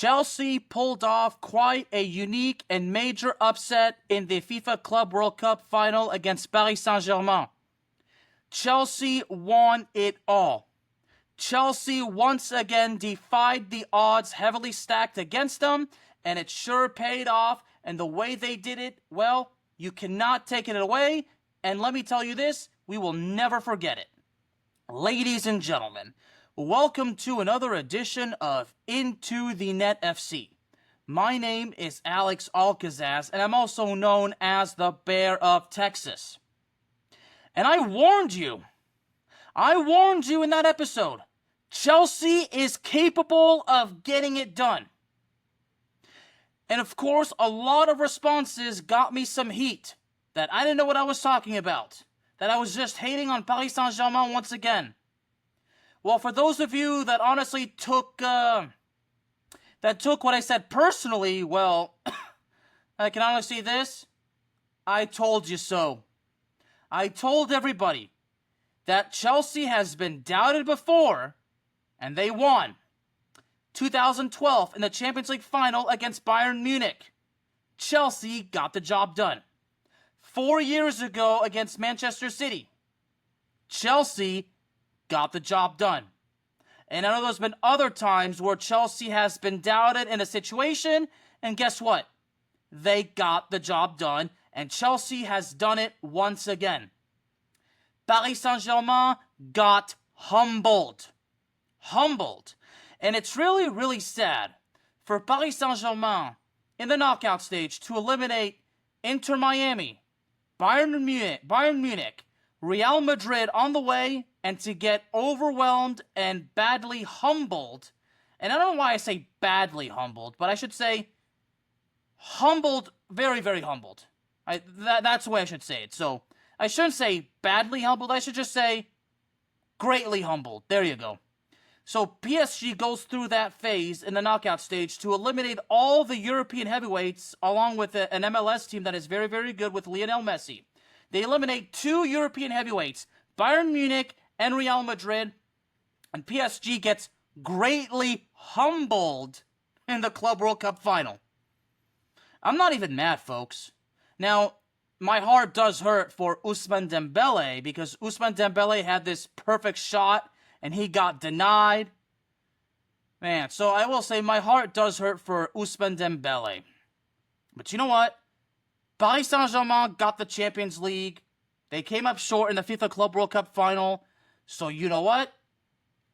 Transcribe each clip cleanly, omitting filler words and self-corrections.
Chelsea pulled off quite a unique and major upset in the FIFA Club World Cup final against Paris Saint-Germain. Chelsea won it all. Chelsea once again defied the odds heavily stacked against them, and it sure paid off. And the way they did it, well, you cannot take it away. And let me tell you this, we will never forget it. Ladies and gentlemen, welcome to another edition of Into the Net FC. My name is AlexAlKazzaz, and I'm also known as the Bear of Texas. And I warned you in that episode, Chelsea is capable of getting it done. And of course, a lot of responses got me some heat, that I didn't know what I was talking about, that I was just hating on Paris Saint-Germain once again. Well, for those of you that honestly took what I said personally, well, I can honestly say this, I told you so. I told everybody that Chelsea has been doubted before, and they won. 2012 in the Champions League final against Bayern Munich. Chelsea got the job done. 4 years ago against Manchester City. Chelsea got the job done. And I know there's been other times where Chelsea has been doubted in a situation, and guess what? They got the job done, and Chelsea has done it once again. Paris Saint-Germain got humbled. And it's really, really sad for Paris Saint-Germain in the knockout stage to eliminate Inter Miami, Bayern Munich, Real Madrid on the way, and to get overwhelmed and badly humbled. And I don't know why I say badly humbled, but I should say humbled, very, very humbled. That's the way I should say it. So I shouldn't say badly humbled. I should just say greatly humbled. There you go. So PSG goes through that phase in the knockout stage to eliminate all the European heavyweights along with an MLS team that is very, very good with Lionel Messi. They eliminate 2 European heavyweights, Bayern Munich and Real Madrid, and PSG gets greatly humbled in the Club World Cup final. I'm not even mad, folks. Now, my heart does hurt for Ousmane Dembele because Ousmane Dembele had this perfect shot and he got denied. Man, so I will say my heart does hurt for Ousmane Dembele. But you know what? Paris Saint-Germain got the Champions League. They came up short in the FIFA Club World Cup final. So you know what?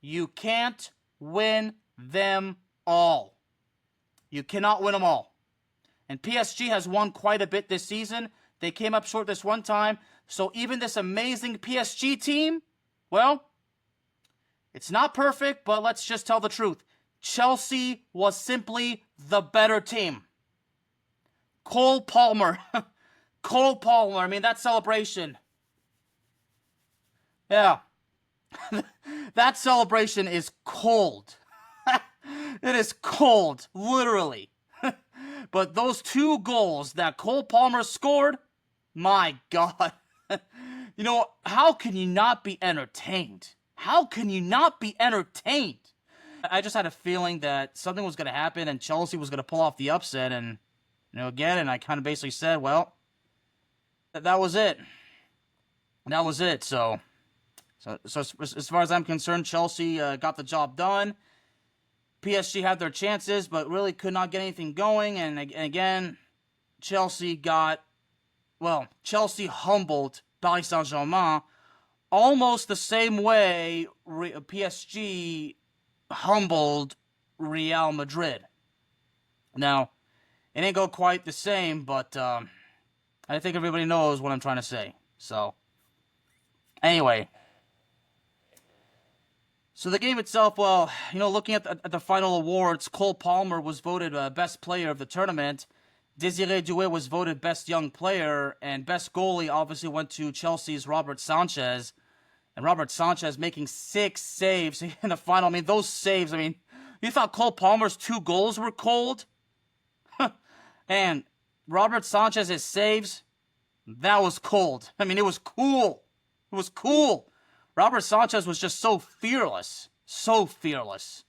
You can't win them all. You cannot win them all. And PSG has won quite a bit this season. They came up short this one time. So even this amazing PSG team, well, it's not perfect, but let's just tell the truth. Chelsea was simply the better team. Cole Palmer. I mean, that celebration. Yeah. That celebration is cold. It is cold, literally. But those 2 goals that Cole Palmer scored, my God. You know, how can you not be entertained? How can you not be entertained? I just had a feeling that something was going to happen and Chelsea was going to pull off the upset. And, again, and I kind of basically said, well, that was it. That was it. So as far as I'm concerned, Chelsea got the job done. PSG had their chances, but really could not get anything going. And again, Chelsea humbled Paris Saint-Germain almost the same way PSG humbled Real Madrid. Now, it didn't go quite the same, but I think everybody knows what I'm trying to say. So, anyway. So the game itself, well, looking at the final awards, Cole Palmer was voted best player of the tournament. Desiree Doué was voted best young player, and best goalie obviously went to Chelsea's Robert Sanchez. And Robert Sanchez making 6 saves in the final. I mean, those saves, you thought Cole Palmer's 2 goals were cold? And Robert Sanchez's saves, that was cold. I mean, it was cool. It was cool. Robert Sanchez was just so fearless. So fearless.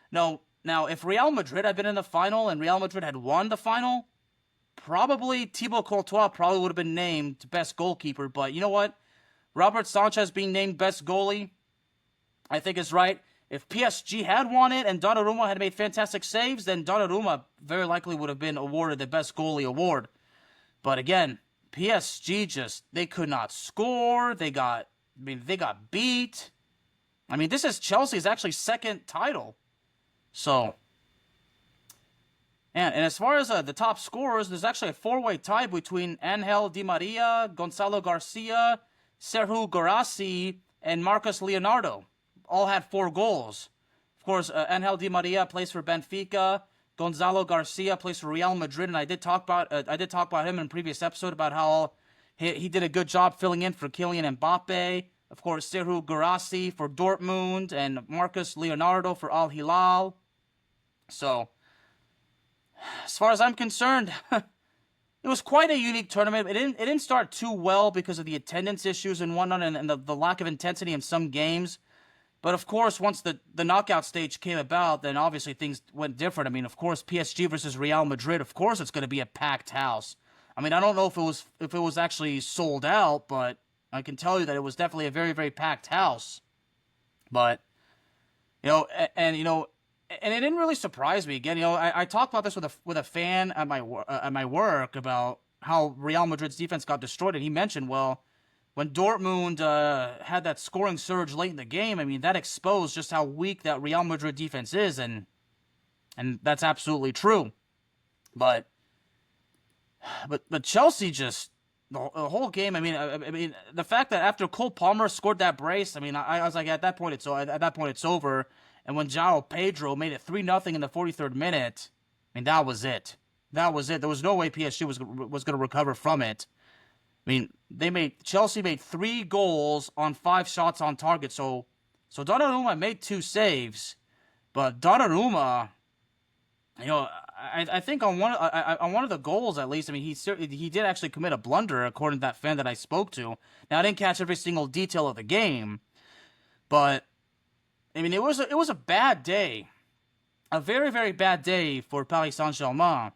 No, Now, if Real Madrid had been in the final and Real Madrid had won the final, probably Thibaut Courtois probably would have been named best goalkeeper. But you know what? Robert Sanchez being named best goalie, I think is right. If PSG had won it and Donnarumma had made fantastic saves, then Donnarumma very likely would have been awarded the best goalie award. But again, PSG they could not score. They got beat. I mean, this is Chelsea's actually second title. So, and as far as the top scorers, there's actually a four-way tie between Angel Di Maria, Gonzalo Garcia, Serhou Guirassy, and Marcus Leonardo. All had 4 goals. Of course, Angel Di Maria plays for Benfica. Gonzalo Garcia plays for Real Madrid, and I did talk about him in a previous episode about how he did a good job filling in for Kylian Mbappe. Of course, Serhou Guirassy for Dortmund and Marcus Leonardo for Al Hilal. So, as far as I'm concerned, it was quite a unique tournament. It didn't start too well because of the attendance issues and whatnot, and the lack of intensity in some games. But of course, once the knockout stage came about, then obviously things went different. I mean, of course, PSG versus Real Madrid. Of course, it's going to be a packed house. I mean, I don't know if it was actually sold out, but I can tell you that it was definitely a very, very packed house. But and it didn't really surprise me. Again, I talked about this with a fan at my work about how Real Madrid's defense got destroyed, and he mentioned, well, when Dortmund had that scoring surge late in the game, I mean, that exposed just how weak that Real Madrid defense is, and that's absolutely true. But Chelsea just the whole game. I mean, the fact that after Cole Palmer scored that brace, I mean, I was like, at that point it's over. And when João Pedro made it 3-0 in the 43rd minute, I mean, that was it. That was it. There was no way PSG was going to recover from it. I mean, Chelsea made 3 goals on 5 shots on target. So Donnarumma made 2 saves, but Donnarumma, I think on one of the goals at least, I mean, he did actually commit a blunder according to that fan that I spoke to. Now, I didn't catch every single detail of the game, but I mean, it was a bad day, a very, very bad day for Paris Saint-Germain.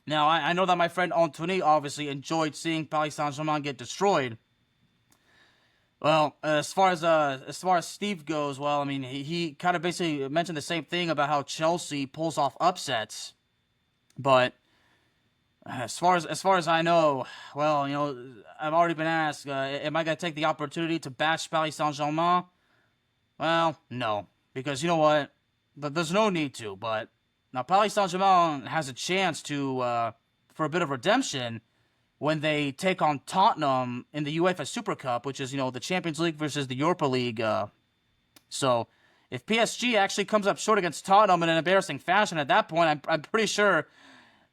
Now, I know that my friend Anthony obviously enjoyed seeing Paris Saint-Germain get destroyed. Well, as far as Steve goes, well, I mean, he kind of basically mentioned the same thing about how Chelsea pulls off upsets. But as far as I know, well, I've already been asked, am I going to take the opportunity to bash Paris Saint-Germain? Well, no, because you know what? There's no need to, but now Paris Saint-Germain has a chance to, for a bit of redemption when they take on Tottenham in the UEFA Super Cup, which is, the Champions League versus the Europa League. So if PSG actually comes up short against Tottenham in an embarrassing fashion, at that point, I'm pretty sure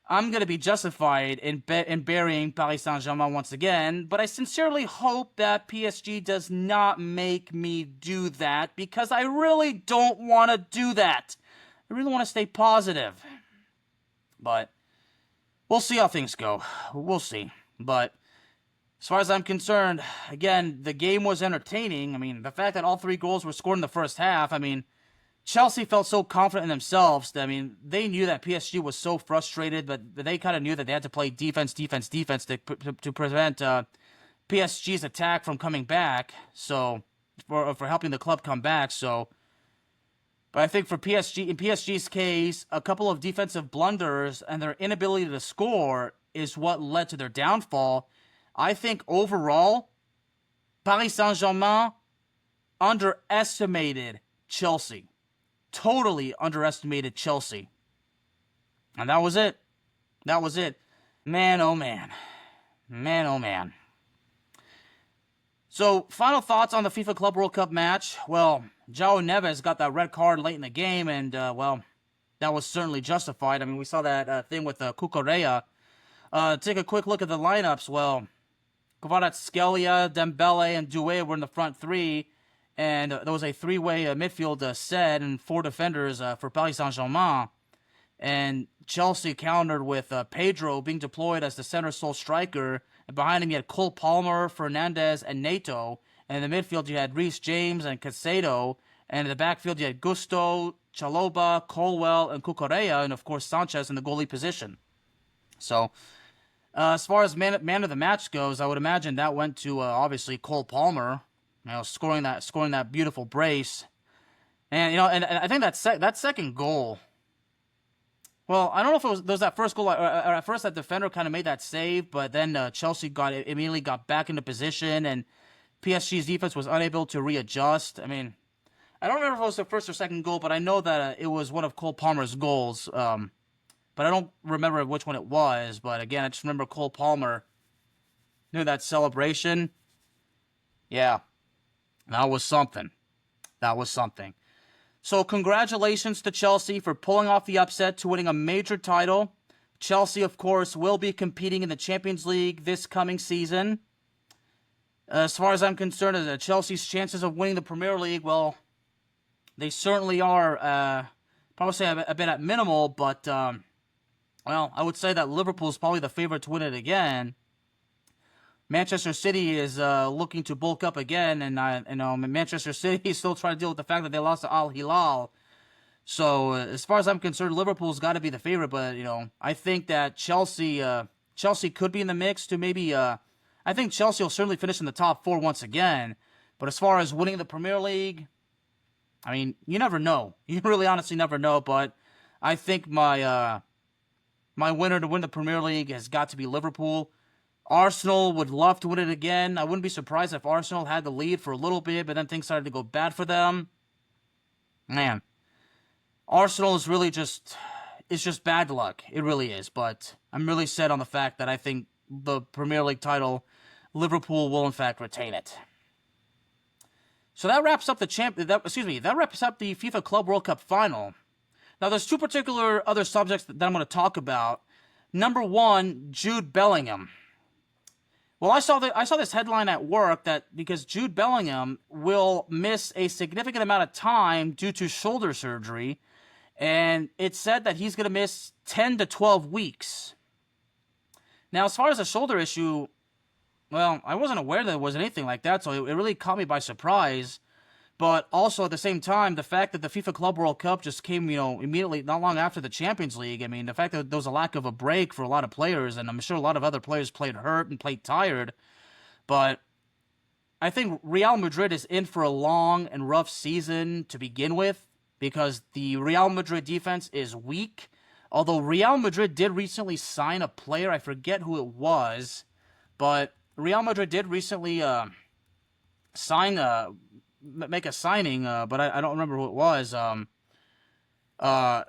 I'm going to be justified in burying Paris Saint-Germain once again, but I sincerely hope that PSG does not make me do that, because I really don't want to do that. I really want to stay positive. But we'll see how things go. We'll see. But as far as I'm concerned, again, the game was entertaining. I mean, the fact that all 3 goals were scored in the first half, I mean, Chelsea felt so confident in themselves that, I mean, they knew that PSG was so frustrated, but they kind of knew that they had to play defense to prevent PSG's attack from coming back. So, for helping the club come back. So, but I think for PSG, in PSG's case, a couple of defensive blunders and their inability to score is what led to their downfall. I think overall, Paris Saint-Germain underestimated Chelsea. Totally underestimated Chelsea. And that was it. That was it. Man, oh man. Man, oh man. So, final thoughts on the FIFA Club World Cup match. Well, João Neves got that red card late in the game, and, well, that was certainly justified. I mean, we saw that thing with Cucurella. Take a quick look at the lineups. Well, Kvaratskhelia, Dembele, and Doué were in the front 3. And there was a 3-way midfield set and 4 defenders for Paris Saint-Germain. And Chelsea countered with Pedro being deployed as the center sole striker. And behind him you had Cole Palmer, Fernandes, and Neto. And in the midfield you had Reece James and Caicedo. And in the backfield, you had Gusto, Chaloba, Colwell, and Cucurella, and of course Sanchez in the goalie position. So, as far as man of the match goes, I would imagine that went to obviously Cole Palmer, scoring that beautiful brace, and and I think that second goal. Well, I don't know if it was that first goal, or at first that defender kind of made that save, but then Chelsea immediately got back into position, and PSG's defense was unable to readjust. I mean, I don't remember if it was the first or second goal, but I know that it was one of Cole Palmer's goals. But I don't remember which one it was. But again, I just remember Cole Palmer doing that celebration. Yeah, that was something. That was something. So congratulations to Chelsea for pulling off the upset to winning a major title. Chelsea, of course, will be competing in the Champions League this coming season. As far as I'm concerned, Chelsea's chances of winning the Premier League, well, they certainly are, probably say a bit at minimal, but, well, I would say that Liverpool is probably the favorite to win it again. Manchester City is looking to bulk up again, and Manchester City is still trying to deal with the fact that they lost to Al Hilal. So as far as I'm concerned, Liverpool's got to be the favorite. But I think that Chelsea could be in the mix to maybe. I think Chelsea will certainly finish in the top 4 once again. But as far as winning the Premier League, I mean, you never know. You really honestly never know. But I think my winner to win the Premier League has got to be Liverpool. Arsenal would love to win it again. I wouldn't be surprised if Arsenal had the lead for a little bit, but then things started to go bad for them. Man, Arsenal is really just bad luck. It really is. But I'm really set on the fact that I think the Premier League title, Liverpool will in fact retain it. So that wraps up that wraps up the FIFA Club World Cup final. Now there's two particular other subjects that I'm going to talk about. Number one, Jude Bellingham. Well, I saw this headline at work that because Jude Bellingham will miss a significant amount of time due to shoulder surgery, and it said that he's going to miss 10 to 12 weeks. Now, as far as the shoulder issue, well, I wasn't aware that there was anything like that, so it really caught me by surprise. But also, at the same time, the fact that the FIFA Club World Cup just came, immediately, not long after the Champions League. I mean, the fact that there was a lack of a break for a lot of players, and I'm sure a lot of other players played hurt and played tired. But I think Real Madrid is in for a long and rough season to begin with, because the Real Madrid defense is weak. Although Real Madrid did recently sign a player, I forget who it was, but Real Madrid did recently make a signing, but I don't remember who it was. All of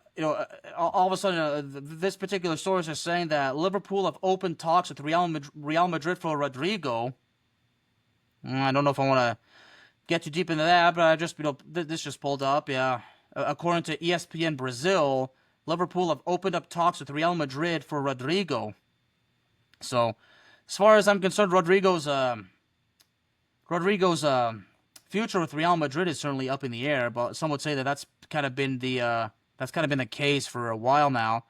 a sudden, this particular source is saying that Liverpool have opened talks with Real Madrid for Rodrigo. I don't know if I want to get too deep into that, but I just, this just pulled up, yeah. According to ESPN Brazil, Liverpool have opened up talks with Real Madrid for Rodrigo. So, as far as I'm concerned, Rodrigo's future with Real Madrid is certainly up in the air, but some would say that that's kind of been the case for a while now.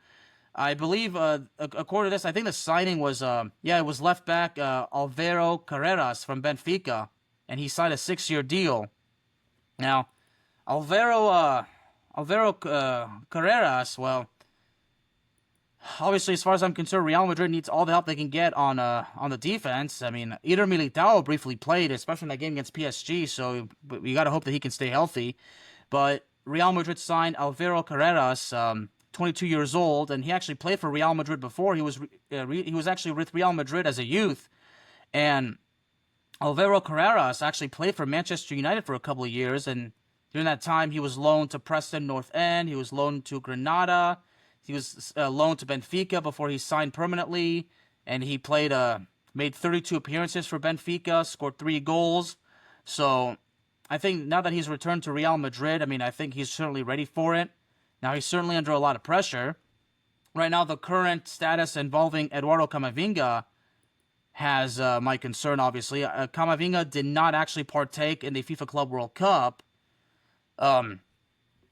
I believe, according to this, I think the signing was, it was left back Alvaro Carreras from Benfica, and he signed a 6-year deal. Now, Alvaro Carreras, well, obviously, as far as I'm concerned, Real Madrid needs all the help they can get on the defense. I mean, Eder Militao briefly played, especially in that game against PSG, so we got to hope that he can stay healthy. But Real Madrid signed Alvaro Carreras, 22 years old, and he actually played for Real Madrid before. He was actually with Real Madrid as a youth, and Alvaro Carreras actually played for Manchester United for a couple of years, and during that time, he was loaned to Preston North End, he was loaned to Granada, he was loaned to Benfica before he signed permanently, and he made 32 appearances for Benfica, scored 3 goals. So I think now that he's returned to Real Madrid, I think he's certainly ready for it. Now, he's certainly under a lot of pressure. Right now, the current status involving Eduardo Camavinga has my concern, obviously. Camavinga did not actually partake in the FIFA Club World Cup,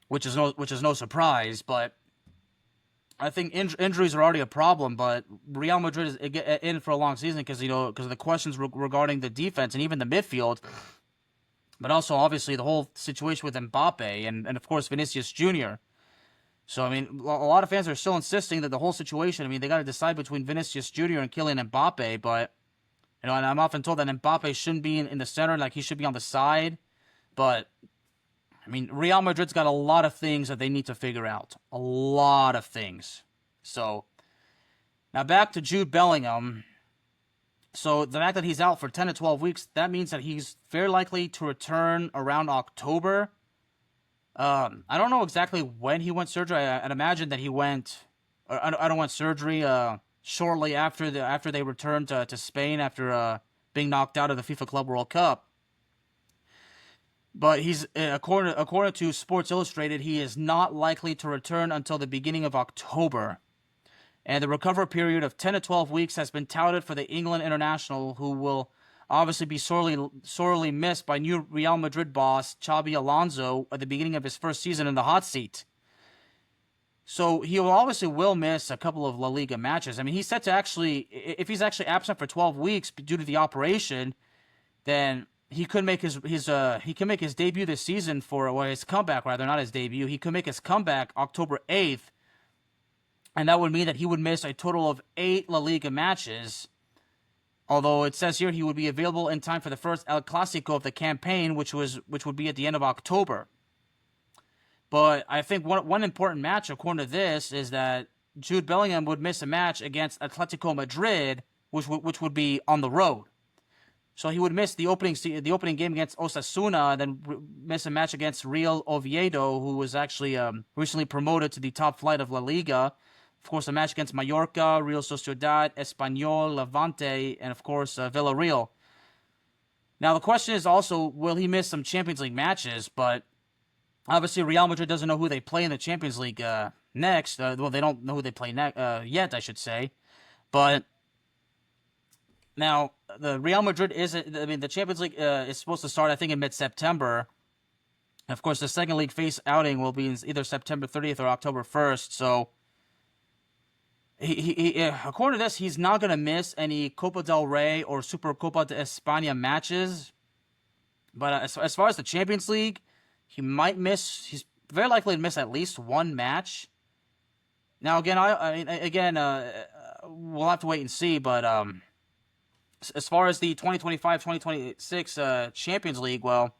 which is no surprise, but I think injuries are already a problem, but Real Madrid is in for a long season because of the questions regarding the defense and even the midfield. but also obviously the whole situation with Mbappe and of course Vinicius Jr. So I mean, a lot of fans are still insisting that the whole situation. I mean, they got to decide between Vinicius Jr. and Kylian Mbappe, but you know, and I'm often told that Mbappe shouldn't be in the center, like he should be on the side. But I mean, Real Madrid's got a lot of things that they need to figure out. A lot of things. So, now back to Jude Bellingham. So, the fact that he's out for 10 to 12 weeks, that means that he's very likely to return around October. I don't know exactly when he went surgery. I'd imagine that he went, I don't want surgery, shortly after they returned to Spain after being knocked out of the FIFA Club World Cup. But he's according to Sports Illustrated, he is not likely to return until the beginning of October. And the recovery period of 10 to 12 weeks has been touted for the England international, who will obviously be sorely missed by new Real Madrid boss Xabi Alonso at the beginning of his first season in the hot seat. So he will miss a couple of La Liga matches. I mean, he's set to if he's actually absent for 12 weeks due to the operation, then he could make his debut this season his comeback rather, not his debut. He could make his comeback October 8th, and that would mean that he would miss a total of 8 La Liga matches. Although it says here he would be available in time for the first El Clásico of the campaign, which would be at the end of October. But I think one important match, according to this, is that Jude Bellingham would miss a match against Atletico Madrid, which would be on the road. So he would miss the opening game against Osasuna, then miss a match against Real Oviedo, who was actually recently promoted to the top flight of La Liga. Of course, a match against Mallorca, Real Sociedad, Espanyol, Levante, and of course Villarreal. Now the question is also, will he miss some Champions League matches? But obviously, Real Madrid doesn't know who they play in the Champions League next. Well, they don't know who they play yet, I should say. But now, the Real Madrid the Champions League is supposed to start, I think, in mid-September. Of course, the second league phase outing will be either September 30th or October 1st. So, according to this, he's not going to miss any Copa del Rey or Supercopa de España matches. But as far as the Champions League, he's very likely to miss at least one match. Now, again, we'll have to wait and see, but as far as the 2025-2026 Champions League, well,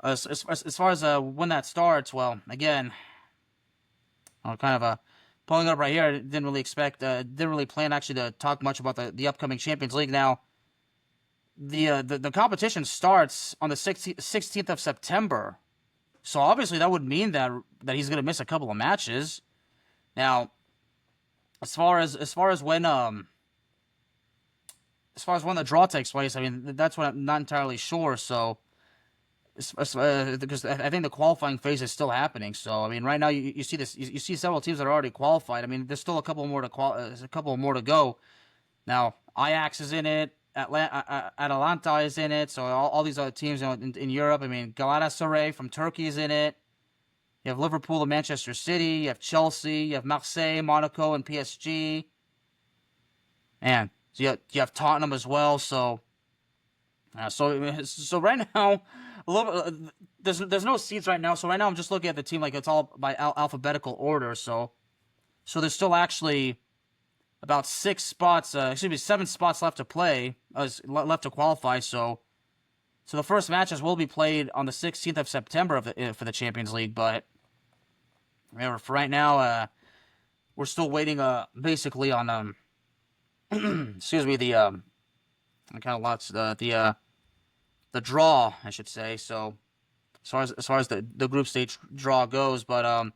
as far as when that starts, well, again, I'm kind of pulling it up right here. I didn't really plan actually to talk much about the upcoming Champions League. Now, the competition starts on the 16th of September, so obviously that would mean that he's going to miss a couple of matches. Now, as far as when the draw takes place, I mean, that's what I'm not entirely sure. So, because I think the qualifying phase is still happening. So, I mean, right now you see this, you see several teams that are already qualified. I mean, there's still a couple more to go. Now, Ajax is in it. Atalanta is in it. So all these other teams in Europe. I mean, Galatasaray from Turkey is in it. You have Liverpool and Manchester City. You have Chelsea. You have Marseille, Monaco, and PSG. And you have Tottenham as well. So right now, there's no seeds right now. So right now I'm just looking at the team like it's all by alphabetical order. So there's still actually about 7 spots left to play, left to qualify. So the first matches will be played on the 16th of September for the Champions League. But for right now, we're still waiting basically on excuse me, I kind of lost the draw, I should say. So as far as the group stage draw goes, but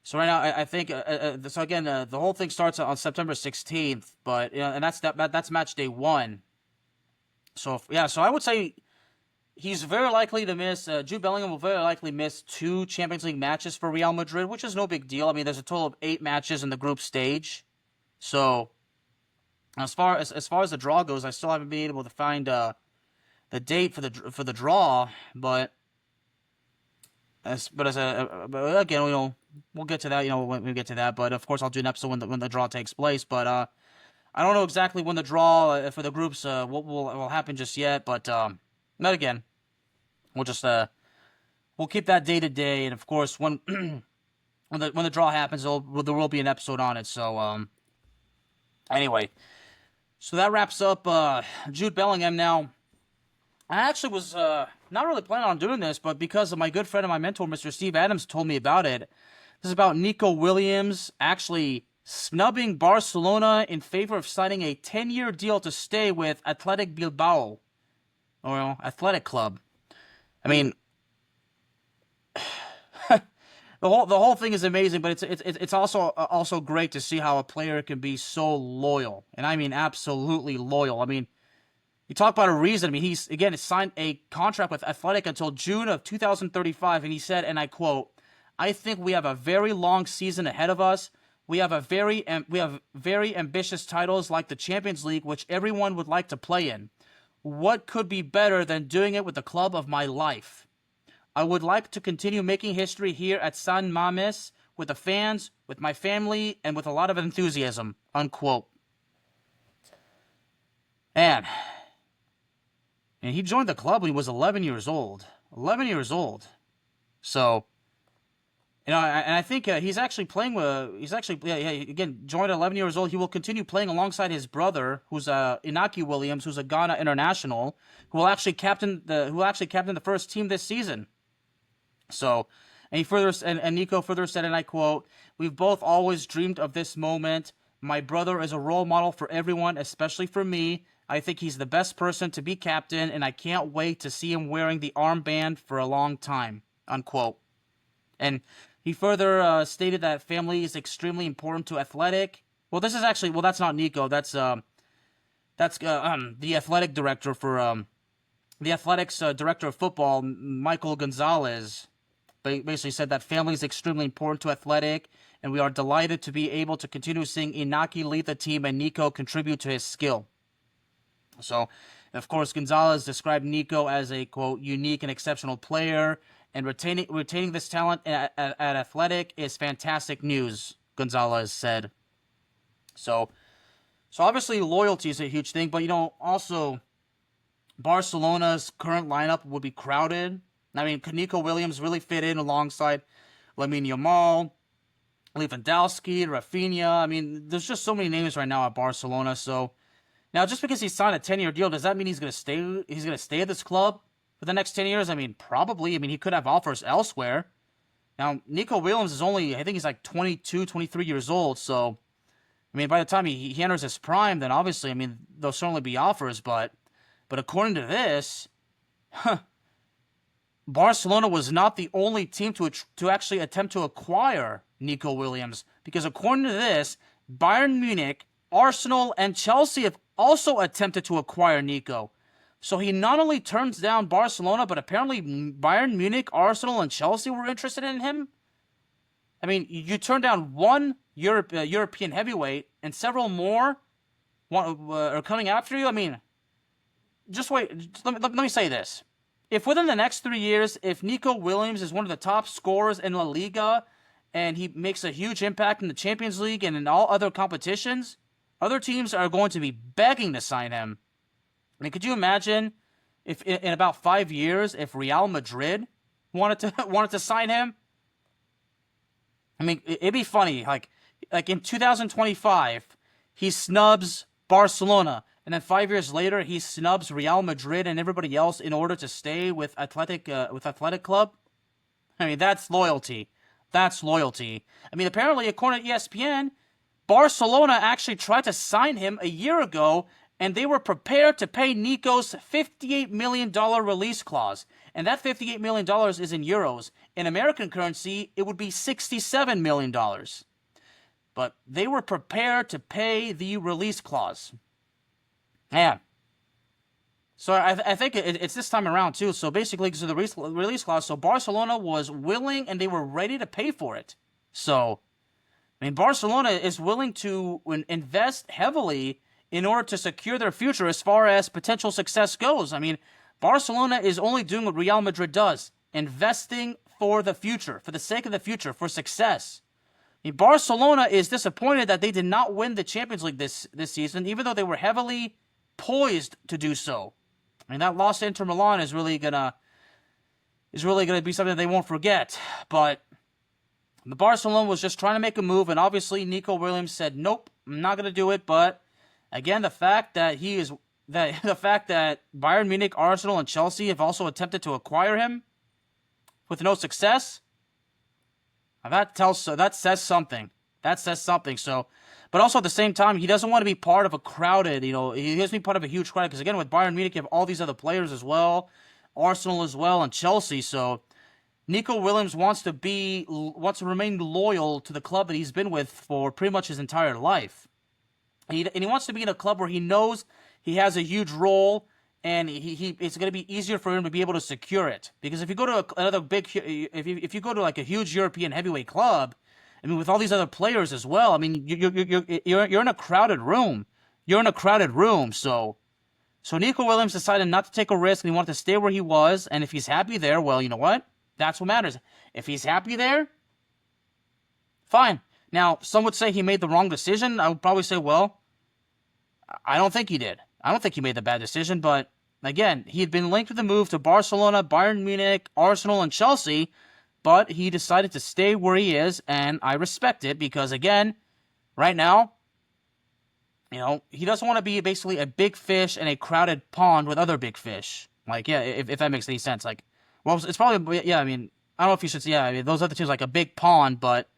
so right now I think so again the whole thing starts on September 16th, but and that's match day 1. So so I would say he's very likely to miss. Jude Bellingham will very likely miss 2 Champions League matches for Real Madrid, which is no big deal. I mean, there's a total of 8 matches in the group stage. So as far as the draw goes, I still haven't been able to find the date for the draw, but again, we'll get to that, when we get to that. But of course, I'll do an episode when the draw takes place. But I don't know exactly when the draw for the groups what will happen just yet. But again, we'll just we'll keep that day to day, and of course when when the draw happens, there will be an episode on it. So anyway, so that wraps up Jude Bellingham. Now, I actually was not really planning on doing this, but because of my good friend and my mentor, Mr. Steve Adams, told me about it. This is about Nico Williams actually snubbing Barcelona in favor of signing a 10-year deal to stay with Athletic Bilbao, or Athletic Club. I mean, the whole thing is amazing, but it's also great to see how a player can be so loyal, and I mean absolutely loyal. I mean, you talk about a reason. I mean, he's signed a contract with Athletic until June of 2035, and he said, and I quote, "I think we have a very long season ahead of us. We have very ambitious titles like the Champions League, which everyone would like to play in. What could be better than doing it with the club of my life? I would like to continue making history here at San Mamés with the fans, with my family, and with a lot of enthusiasm," unquote. And he joined the club when he was 11 years old. 11 years old. So, you know, and I think he's actually playing with, again, joined at 11 years old. He will continue playing alongside his brother, who's Inaki Williams, who's a Ghana international, who will actually captain the first team this season. So, and Nico further said, and I quote, "We've both always dreamed of this moment. My brother is a role model for everyone, especially for me. I think he's the best person to be captain, and I can't wait to see him wearing the armband for a long time," unquote. And he further stated that family is extremely important to Athletic. Well, that's not Nico. That's the athletic director for the Athletics director of football, Michael Gonzalez. Basically said that family is extremely important to Athletic, and we are delighted to be able to continue seeing Inaki lead the team and Nico contribute to his skill. So, of course, Gonzalez described Nico as a, quote, "unique and exceptional player, and retaining this talent at Athletic is fantastic news," Gonzalez said. So obviously loyalty is a huge thing, but, you know, also Barcelona's current lineup would be crowded. I mean, could Nico Williams really fit in alongside Lamine Yamal, Lewandowski, Rafinha? I mean, there's just so many names right now at Barcelona. So now, just because he signed a 10-year deal, does that mean he's going to stay? He's going to stay at this club for the next 10 years? I mean, probably. I mean, he could have offers elsewhere. Now, Nico Williams is only, I think he's like 22, 23 years old. So, I mean, by the time he enters his prime, then obviously, I mean, there'll certainly be offers. But according to this, Barcelona was not the only team to actually attempt to acquire Nico Williams, because according to this, Bayern Munich, Arsenal, and Chelsea have also attempted to acquire Nico. So he not only turns down Barcelona, but apparently Bayern Munich, Arsenal, and Chelsea were interested in him. I mean, you turn down one European heavyweight, and several more are coming after you. I mean, just wait. Let me say this. If within the next 3 years, if Nico Williams is one of the top scorers in La Liga, and he makes a huge impact in the Champions League and in all other competitions, other teams are going to be begging to sign him. I mean, could you imagine if in about 5 years, if Real Madrid wanted to sign him? I mean, it'd be funny. Like in 2025, he snubs Barcelona, and then 5 years later, he snubs Real Madrid and everybody else in order to stay with Athletic Club. I mean, that's loyalty. That's loyalty. I mean, apparently, according to ESPN, Barcelona actually tried to sign him a year ago, and they were prepared to pay Nico's $58 million release clause. And that $58 million is in euros. In American currency, it would be $67 million. But they were prepared to pay the release clause. Yeah. So I think it's this time around, too. So basically, because of the release clause, so Barcelona was willing and they were ready to pay for it. So, I mean, Barcelona is willing to invest heavily in order to secure their future as far as potential success goes. I mean, Barcelona is only doing what Real Madrid does, investing for the future, for the sake of the future, for success. I mean, Barcelona is disappointed that they did not win the Champions League this season, even though they were heavily poised to do so. I mean, that loss to Inter Milan is really gonna is really going to be something that they won't forget. But the Barcelona was just trying to make a move, and obviously Nico Williams said, nope, I'm not going to do it. But again, the fact that Bayern Munich, Arsenal, and Chelsea have also attempted to acquire him with no success, that says something. That says something. So, but also at the same time, he doesn't want to be part of a crowded, he doesn't be part of a huge crowd, because again, with Bayern Munich, you have all these other players as well, Arsenal as well, and Chelsea. So Nico Williams wants to remain loyal to the club that he's been with for pretty much his entire life. And he wants to be in a club where he knows he has a huge role, and it's going to be easier for him to be able to secure it. Because if you go to another big, if you go to like a huge European heavyweight club, I mean, with all these other players as well, I mean, you're in a crowded room. You're in a crowded room. So Nico Williams decided not to take a risk, and he wanted to stay where he was. And if he's happy there, well, you know what? That's what matters. If he's happy there, fine. Now, some would say he made the wrong decision. I would probably say, well, I don't think he did. I don't think he made the bad decision, but again, he had been linked with the move to Barcelona, Bayern Munich, Arsenal, and Chelsea, but he decided to stay where he is, and I respect it because, again, right now, he doesn't want to be basically a big fish in a crowded pond with other big fish. Like, yeah, if that makes any sense. Like, well, it's probably, yeah, I mean, I don't know if you should, yeah, I mean, those other teams like a big pond, but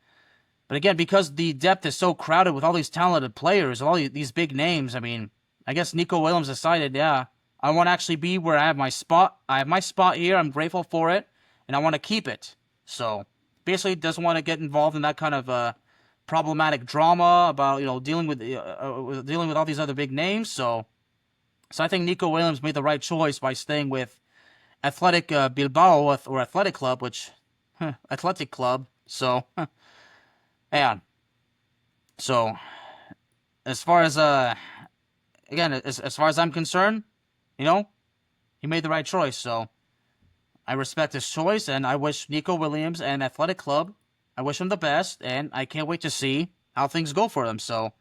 again, because the depth is so crowded with all these talented players, all these big names, I mean, I guess Nico Williams decided, yeah, I want to actually be where I have my spot. I have my spot here. I'm grateful for it, and I want to keep it. So basically, doesn't want to get involved in that kind of problematic drama about dealing with all these other big names. So I think Nico Williams made the right choice by staying with Athletic Bilbao or Athletic Club, Athletic Club. So and so as far as again, as far as I'm concerned, he made the right choice. So I respect his choice, and I wish Nico Williams and Athletic Club, I wish them the best, and I can't wait to see how things go for them. So,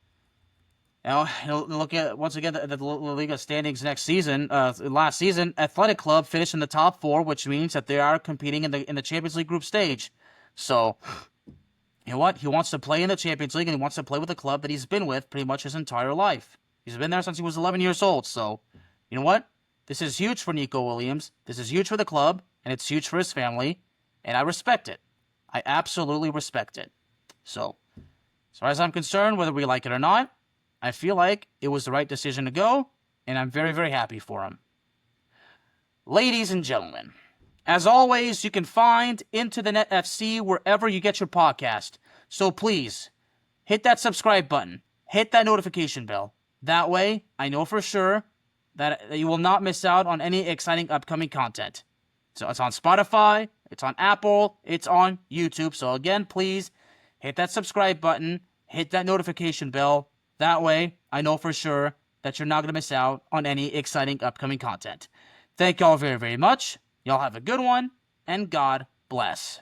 look at, once again, the La Liga standings next season. Last season, Athletic Club finished in the top 4, which means that they are competing in the Champions League group stage. So, you know what? He wants to play in the Champions League, and he wants to play with a club that he's been with pretty much his entire life. He's been there since he was 11 years old. So, you know what? This is huge for Nico Williams. This is huge for the club, and it's huge for his family, and I respect it. I absolutely respect it. So, as far as I'm concerned, whether we like it or not, I feel like it was the right decision to go, and I'm very, very happy for him. Ladies and gentlemen, as always, you can find Into the Net FC wherever you get your podcast. So please, hit that subscribe button. Hit that notification bell. That way, I know for sure that you will not miss out on any exciting upcoming content. So it's on Spotify, it's on Apple, it's on YouTube. So again, please hit that subscribe button, hit that notification bell. That way, I know for sure that you're not going to miss out on any exciting upcoming content. Thank y'all very, very much. Y'all have a good one, and God bless.